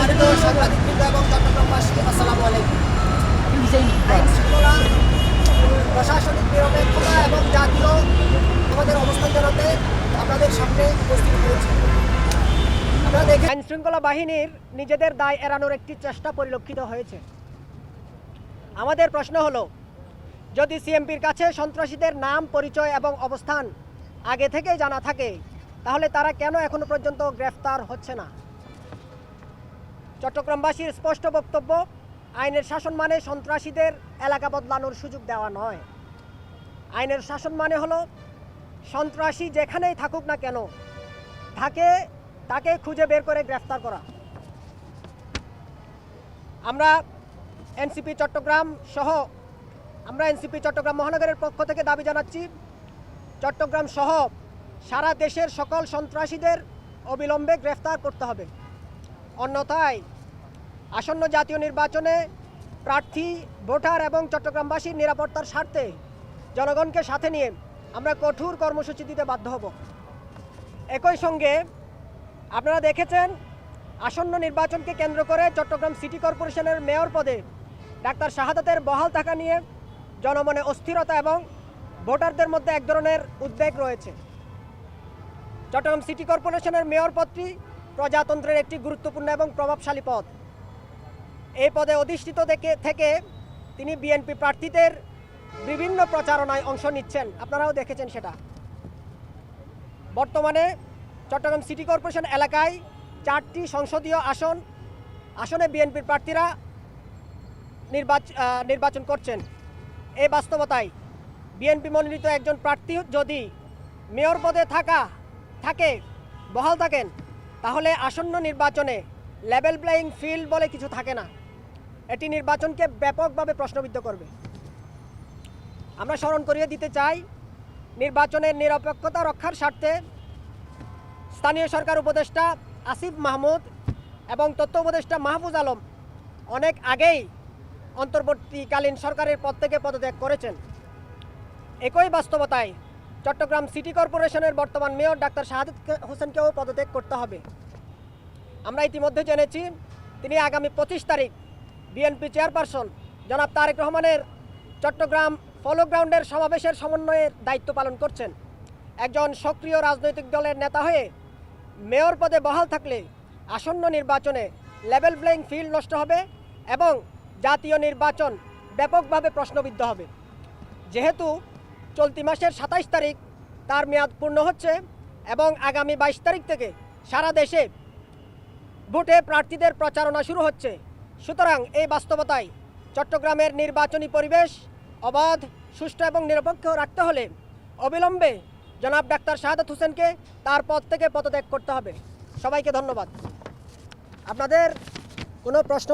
সম্মানিত সাংবাদিকবৃন্দ এবং চট্টগ্রামবাসী, আসসালামু আলাইকুম। আইন শৃঙ্খলা, প্রশাসনিক নিরপেক্ষতা এবং জাতীয় আমাদের অবস্থান জানাতে আপনাদের সামনে উপস্থিত হয়েছে। আপনারা দেখেন, আইন শৃঙ্খলা বাহিনীর নিজেদের দায় এড়ানোর একটি চেষ্টা পরিলক্ষিত হয়েছে। আমাদের প্রশ্ন হলো, যদি সিএমপির কাছে সন্ত্রাসীদের নাম, পরিচয় এবং অবস্থান আগে থেকেই জানা থাকে, তাহলে তারা কেন এখনো পর্যন্ত গ্রেফতার হচ্ছে না? চট্টগ্রামবাসীর স্পষ্ট বক্তব্য, আইনের শাসন মানে সন্ত্রাসীদের এলাকা বদলানোর সুযোগ দেওয়া নয়। আইনের শাসন মানে হলো সন্ত্রাসী যেখানেই থাকুক না কেন তাকে খুঁজে বের করে গ্রেফতার করা। আমরা এনসিপি চট্টগ্রাম মহানগরের পক্ষ থেকে দাবি জানাচ্ছি, চট্টগ্রাম সহ সারা দেশের সকল সন্ত্রাসীদের অবিলম্বে গ্রেফতার করতে হবে। অন্যথায় আসন্ন জাতীয় নির্বাচনে প্রার্থী, ভোটার এবং চট্টগ্রামবাসীর নিরাপত্তার স্বার্থে জনগণকে সাথে নিয়ে আমরা কঠোর কর্মসূচি দিতে বাধ্য হব। একই সঙ্গে আপনারা দেখেছেন, আসন্ন নির্বাচনকে কেন্দ্র করে চট্টগ্রাম সিটি কর্পোরেশনের মেয়র পদে ডাক্তার শাহাদাতের বহাল থাকা নিয়ে জনমনে অস্থিরতা এবং ভোটারদের মধ্যে এক ধরনের উদ্বেগ রয়েছে। চট্টগ্রাম সিটি কর্পোরেশনের মেয়র পদটি প্রজাতন্ত্রের একটি গুরুত্বপূর্ণ এবং প্রভাবশালী পদ। এই পদে অধিষ্ঠিত থেকে তিনি বিএনপি প্রার্থীদের বিভিন্ন প্রচারণায় অংশ নিচ্ছেন, আপনারাও দেখেছেন সেটা। বর্তমানে চট্টগ্রাম সিটি কর্পোরেশন এলাকায় 4টি সংসদীয় আসনে বিএনপির প্রার্থীরা নির্বাচন করছেন। এই বাস্তবতায় বিএনপি মনোনীত একজন প্রার্থী যদি মেয়র পদে বহাল থাকেন, তাহলে আসন্ন নির্বাচনে লেভেল প্লেয়িং ফিল্ড বলে কিছু থাকে না। এটি নির্বাচনকে ব্যাপকভাবে প্রশ্নবিদ্ধ করবে। আমরা স্মরণ করিয়ে দিতে চাই, নির্বাচনের নিরপেক্ষতা রক্ষার স্বার্থে স্থানীয় সরকার উপদেষ্টা আসিফ মাহমুদ এবং তথ্য উপদেষ্টা মাহফুজ আলম অনেক আগেই অন্তর্বর্তীকালীন সরকারের পদ থেকে পদত্যাগ করেছেন। একই বাস্তবতায় চট্টগ্রাম সিটি কর্পোরেশনের বর্তমান মেয়র ডাক্তার শাহাদাত হোসেনকেও পদত্যাগ করতে হবে। আমরা ইতিমধ্যে জেনেছি, তিনি আগামী 25 তারিখ বিএনপি চেয়ারপারসন জনাব তারেক রহমানের চট্টগ্রাম ফলো গ্রাউন্ডের সমাবেশের সমন্বয়ের দায়িত্ব পালন করছেন। একজন সক্রিয় রাজনৈতিক দলের নেতা হয়ে মেয়র পদে বহাল থাকলে আসন্ন নির্বাচনে লেভেল প্লেয়িং ফিল্ড নষ্ট হবে এবং জাতীয় নির্বাচন ব্যাপকভাবে প্রশ্নবিদ্ধ হবে। যেহেতু চলতি মাসের 27 তারিখ তার মেয়াদ পূর্ণ হচ্ছে এবং আগামী 22 তারিখ থেকে সারা দেশে ভোটে প্রার্থীদের প্রচারণা শুরু হচ্ছে, সুতরাং এই বাস্তবতায় চট্টগ্রামের নির্বাচনী পরিবেশ অবাধ, সুষ্ঠু এবং নিরপেক্ষ রাখতে হলে অবিলম্বে জনাব ডাক্তার শাহাদাত হোসেনকে তার পদ থেকে পদত্যাগ করতে হবে। সবাইকে ধন্যবাদ। আপনাদের কোনো প্রশ্ন